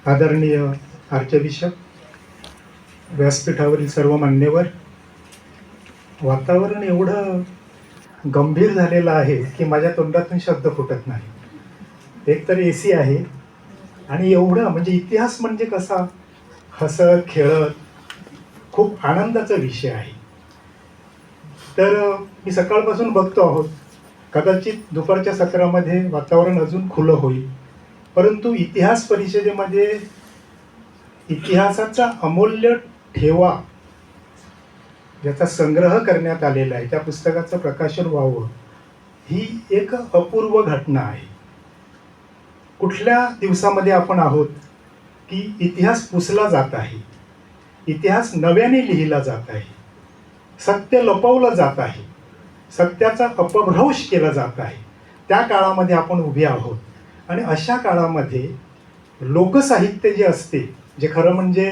आदरणीय आर्चबिशप, व्यासपीठावरील सर्व मान्यवर, वातावरण एवढं गंभीर झालेलं आहे की माझ्या तोंडातून शब्द फुटत नाही. एक तर AC आहे आणि एवढं म्हणजे इतिहास म्हणजे कसा हसत खेळत खूप आनंदाचा विषय आहे. तर मी सकाळपासून बघतो आहोत, कदाचित दुपारच्या सत्रामध्ये वातावरण अजून खुलं होईल, परंतु इतिहास परिषदेमध्ये इतिहासाचा अमूल्य ठेवा ज्याचा संग्रह करण्यात आलेला आहे, त्या पुस्तकाचं प्रकाशन व्हावं ही एक अपूर्व घटना आहे. कुठल्या दिवसामध्ये आपण आहोत की इतिहास पुसला जात आहे, इतिहास नव्याने लिहिला जात आहे, सत्य लपवलं जात आहे, सत्याचा अपभ्रंश केला जात आहे. त्या काळामध्ये आपण उभे आहोत. आणि अशा काळामध्ये लोकसाहित्य जे असते, जे खरं म्हणजे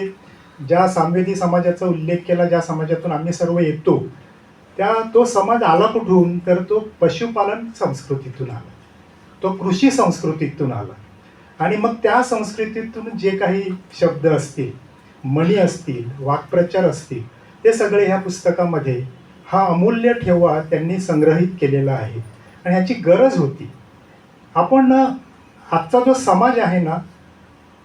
ज्या सामवेदी समाजाचा उल्लेख केला, ज्या समाजातून आम्ही सर्व येतो, तो समाज आला कुठून, तर तो पशुपालन संस्कृतीतून आला, तो कृषी संस्कृतीतून आला. आणि मग त्या संस्कृतीतून जे काही शब्द असतील, म्हणी असतील, वाक्प्रचार असतील, ते सगळे ह्या पुस्तकामध्ये हा अमूल्य ठेवा त्यांनी संग्रहित केलेला आहे. आणि ह्याची गरज होती. आपण आजचा जो समाज आहे ना,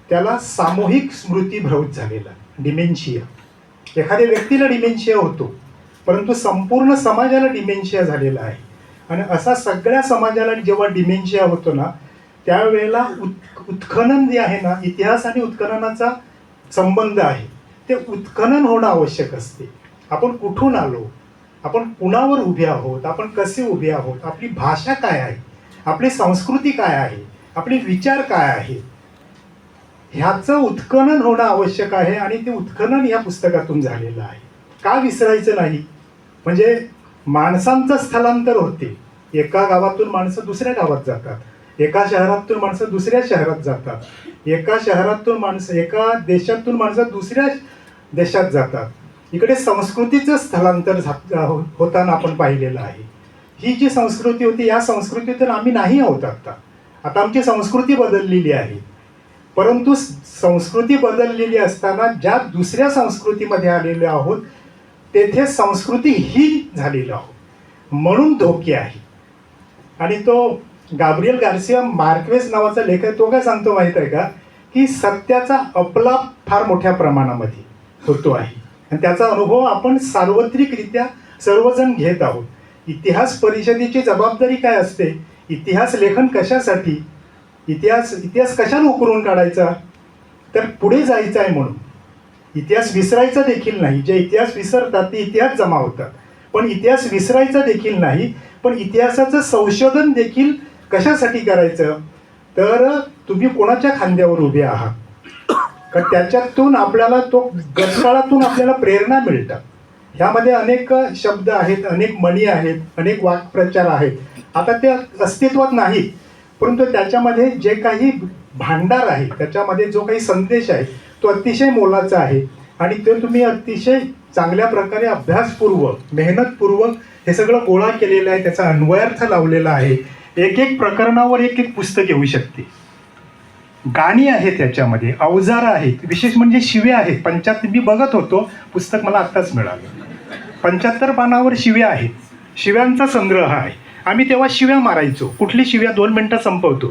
त्याला सामूहिक स्मृतीभ्रंश झालेला, डिमेन्शिया. एखाद्या व्यक्तीला डिमेन्शिया होतो, परंतु संपूर्ण समाजाला डिमेन्शिया झालेला आहे. आणि असा सगळ्या समाजाला जेव्हा डिमेन्शिया होतो ना, त्यावेळेला उत्खनन जे आहे ना, इतिहास आणि उत्खननाचा संबंध आहे, ते उत्खनन होणं आवश्यक असते. आपण कुठून आलो, आपण कुणावर उभे आहोत, आपण कसे उभे आहोत, आपली भाषा काय आहे, आपली संस्कृती काय आहे, आपले विचार काय आहे, ह्याचं उत्खनन होणं आवश्यक आहे. आणि ते उत्खनन या पुस्तकातून झालेलं आहे. का विसरायचं नाही? म्हणजे माणसांचं स्थलांतर होते. एका गावातून माणसं दुसऱ्या गावात जातात, एका शहरातून माणसं दुसऱ्या शहरात जातात, एका शहरातून माणसं, एका देशातून माणसं दुसऱ्या देशात जातात. इकडे संस्कृतीचं स्थलांतर होताना आपण पाहिलेलं आहे. ही जी संस्कृती होती, या संस्कृतीतून आम्ही नाही आहोत. आता आमची संस्कृती बदललेली आहे. परंतु संस्कृती बदललेली असताना ज्या दुसऱ्या संस्कृतीमध्ये आलेलो आहोत, तेथे संस्कृती ही झालेलो आहोत, म्हणून धोके आहे. आणि तो गाब्रिएल गार्सिया मार्क्वेज नावाचा लेखक, तो काय सांगतो माहीत आहे का, की सत्याचा अपलाप फार मोठ्या प्रमाणामध्ये होतो आहे. आणि त्याचा अनुभव आपण सार्वत्रिकरित्या सर्वजण घेत आहोत. इतिहास परिषदेची जबाबदारी काय असते? इतिहास लेखन कशासाठी? इतिहास कशाला उकरून काढायचा? तर पुढे जायचं आहे म्हणून. इतिहास विसरायचा देखील नाही. जे इतिहास विसरतात ते इतिहास जमा होतात. पण इतिहास विसरायचा देखील नाही. पण इतिहासाचं संशोधन देखील कशासाठी करायचं? तर तुम्ही कोणाच्या खांद्यावर उभे आहात, कारण त्याच्यातून आपल्याला, तो गतकाळातून आपल्याला प्रेरणा मिळतात. ह्यामध्ये अनेक शब्द आहेत, अनेक म्हणी आहेत, अनेक वाक्प्रचार आहेत. आता ते अस्तित्वात नाहीत, परंतु त्याच्यामध्ये जे काही भांडार आहे, त्याच्यामध्ये जो काही संदेश आहे, तो अतिशय मोलाचा आहे. आणि ते तुम्ही अतिशय चांगल्या प्रकारे अभ्यासपूर्वक, मेहनतपूर्वक हे सगळं गोळा केलेलं आहे, त्याचा अन्वयार्थ लावलेला आहे. एक एक प्रकरणावर एक एक पुस्तक येऊ शकते. गाणी आहेत त्याच्यामध्ये, अवजार आहेत, विशेष म्हणजे शिव्या आहेत. 75, मी बघत होतो पुस्तक, मला आत्ताच मिळालं, 75 पानावर शिव्या आहेत. शिव्यांचा संग्रह आहे. आम्ही तेव्हा शिव्या मारायचो. कुठली शिव्या? 2 मिनटं संपवतो.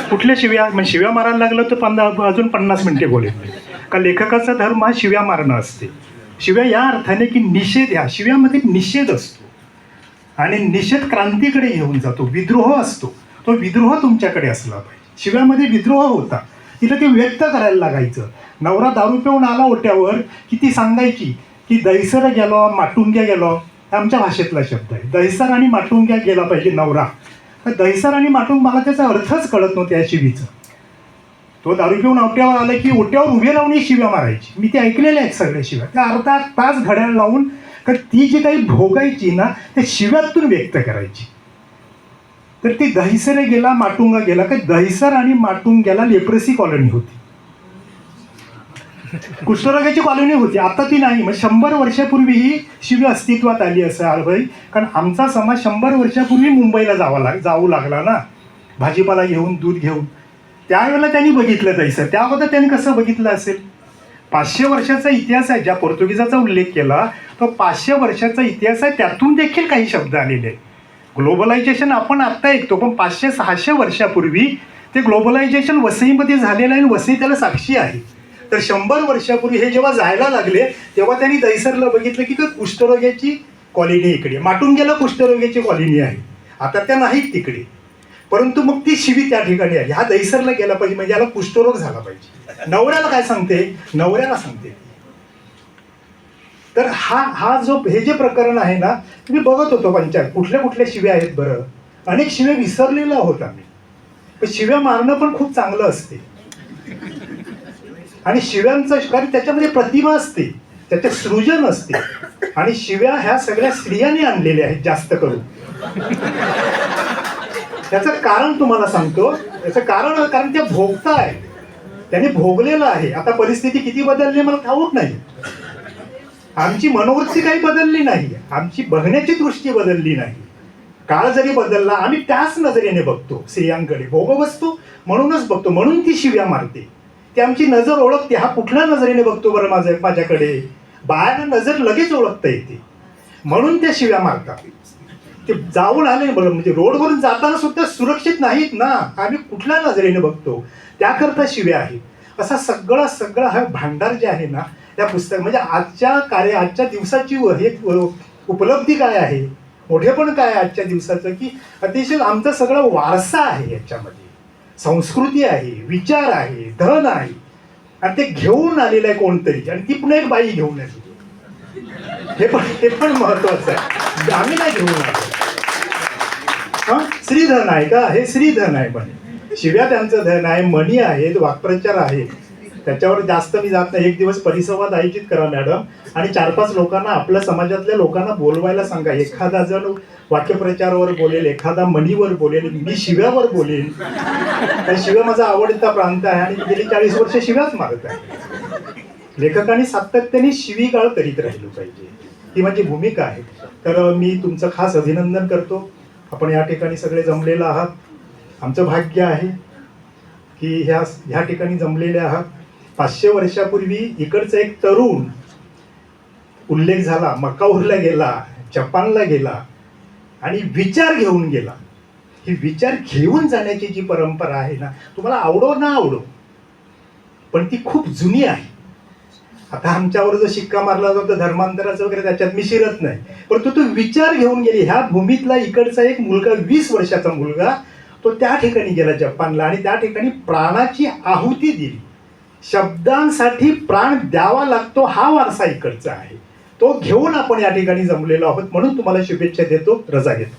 कुठल्या शिव्या? म्हणजे शिव्या मारायला लागलं तर अजून 50 मिनटे बोलेल. का लेखकाचा धर्म हा शिव्या मारणं असते. शिव्या या अर्थाने की निषेध, ह्या शिव्यामध्ये निषेध असतो आणि निषेध क्रांतीकडे घेऊन जातो, विद्रोह असतो. तो विद्रोह तुमच्याकडे असला पाहिजे. शिव्यामध्ये विद्रोह होता, तिला ते व्यक्त करायला लागायचं. नवरा दारू पिऊन आला ओट्यावर की ती सांगायची की दैसर गेलो, माटुंग्या गेलो. आमच्या भाषेतला शब्द आहे. दैसर आणि माटुंग्या गेला पाहिजे नवरा. दैसर आणि माटुंग, मला त्याचा अर्थच कळत नव्हता या शिवीचं. तो दारू पिऊन ओट्यावर आला की ओट्यावर उभे राहून शिव्या मारायची. मी ते ऐकलेल्या आहेत सगळ्या शिव्या. त्या अर्धा तास घड्याळ लावून, तर ती जी काही भोगायची ना, त्या शिव्यातून व्यक्त करायची. तर ती दहिसरे गेला, माटुंगा गेला. का दहिसर आणि माटुंग्याला लेप्रसी कॉलनी होती, कुष्ठरोगाची कॉलनी होती. आता ती नाही. मग 100 वर्षापूर्वी ही शिवी अस्तित्वात आली असं आरभाई. कारण आमचा समाज 100 वर्षापूर्वी मुंबईला जाऊ लागला ना, भाजीपाला घेऊन, दूध घेऊन. त्यावेळेला त्यांनी बघितलं दैसर. त्या अगोदर त्यांनी कसं बघितलं असेल? 500 वर्षाचा इतिहास आहे. ज्या पोर्तुगीजाचा उल्लेख केला तो 500 वर्षाचा इतिहास आहे, त्यातून देखील काही शब्द आलेले आहेत. ग्लोबलायझेशन आपण आत्ता ऐकतो, पण 500-600 वर्षापूर्वी ते ग्लोबलायझेशन वसईमध्ये झालेलं आहे आणि वसई त्याला साक्षी आहे. तर 100 वर्षापूर्वी हे जेव्हा जायला लागले तेव्हा त्यांनी दैसरला बघितलं की कुष्ठरोग्याची कॉलनी इकडे, माटुंग्याला कुष्ठरोग्याची कॉलनी आहे. आता त्या नाहीत तिकडे, परंतु मग ती शिवी त्या ठिकाणी आली. हा दैसरला गेला पाहिजे म्हणजे याला कुष्ठरोग झाला पाहिजे. नवऱ्याला काय सांगते? नवऱ्याला सांगते. तर हे जे प्रकरण आहे ना, तुम्ही बघत होतो पंचायत कुठल्या कुठल्या शिव्या आहेत बरं. अनेक शिव्या विसरलेलो आहोत आम्ही. पण शिव्या मारणं पण खूप चांगलं असते आणि शिव्यांचं कारण त्याच्यामध्ये प्रतिभा असते, त्याच्यात सृजन असते. आणि शिव्या ह्या सगळ्या स्त्रियांनी आणलेल्या आहेत जास्त करून. त्याचं कारण तुम्हाला सांगतो. याचं कारण त्या भोगता आहेत, त्याने भोगलेलं आहे. आता परिस्थिती किती बदलली मला ठाऊक नाही. आमची मनोवृत्ती काही बदलली नाही, आमची बघण्याची दृष्टी बदलली नाही. काळ जरी बदलला आम्ही त्याच नजरेने बघतो स्त्रियांकडे. भोगवस्तू म्हणूनच बघतो, म्हणून ती शिव्या मारते. ती आमची नजर ओळखते. हा कुठल्या नजरेने बघतो बरं माझ्याकडे? बाहेर नजर लगेच ओळखता येते, म्हणून त्या शिव्या मारतात. ते जाऊन आले बरं म्हणजे रोडवरून जाताना सुद्धा सुरक्षित नाहीत ना, आम्ही कुठल्या नजरेने बघतो त्याकरता शिव्या आहेत. असा सगळा हा भांडार जे आहे ना त्या पुस्तक म्हणजे आजच्या दिवसाची हे उपलब्धी काय आहे, मोठेपण काय आजच्या दिवसाचं, की अतिशय आमचा सगळा वारसा आहे. याच्यामध्ये संस्कृती आहे, विचार आहे, धन आहे आणि ते घेऊन आलेलं आहे कोणतरी, आणि ती पुन्हा एक बाई घेऊन आली. हे पण महत्वाचं आहे. आम्ही नाही घेऊन आलो. श्रीधन आहे का? हे श्रीधन आहे. पण शिव्या त्यांचं धन आहे, मणी आहेत, वाक्प्रचार आहे. त्याच्यावर जास्त मी जात नाही. एक दिवस परिसंवाद आयोजित करा मॅडम आणि 4-5 लोकांना, आपल्या समाजातल्या लोकांना बोलवायला सांगा. एखादा जण वाक्यप्रचारावर बोलेल, एखादा मणीवर बोलेल, मी शिव्यावर बोलेल. कारण शिव्या माझा आवडता प्रांत आहे आणि गेली 40 वर्ष शिव्याच मारत आहे. लेखकांनी सातत्याने शिवीगाळ करीत राहिलो पाहिजे, ही माझी भूमिका आहे. तर मी तुमचं खास अभिनंदन करतो. आपण या ठिकाणी सगळे जमलेला आहात. आमचं भाग्य आहे की ह्या ठिकाणी जमलेले आहात. 500 वर्षापूर्वी इकडचा एक तरुण उल्लेख झाला, मकाऊरला गेला, जपानला गेला आणि विचार घेऊन गेला. ही विचार घेऊन जाण्याची जी परंपरा आहे ना, तुम्हाला आवडो ना आवडो, पण ती खूप जुनी आहे. आता आमच्यावर जो शिक्का मारला जातो धर्मांतराचा वगैरे, त्याच्यात मी शिरत नाही, परंतु तो विचार घेऊन गेली. ह्या भूमीतला इकडचा एक मुलगा, 20 वर्षाचा मुलगा, तो त्या ठिकाणी गेला जपानला आणि त्या ठिकाणी प्राणाची आहुती दिली. शब्दांसाठी प्राण द्यावा लागतो, हा वारसा इकडचा आहे. तो घेऊन आपण या ठिकाणी जमलेलो आहोत. म्हणून तुम्हाला शुभेच्छा देतो. रजा घेतो.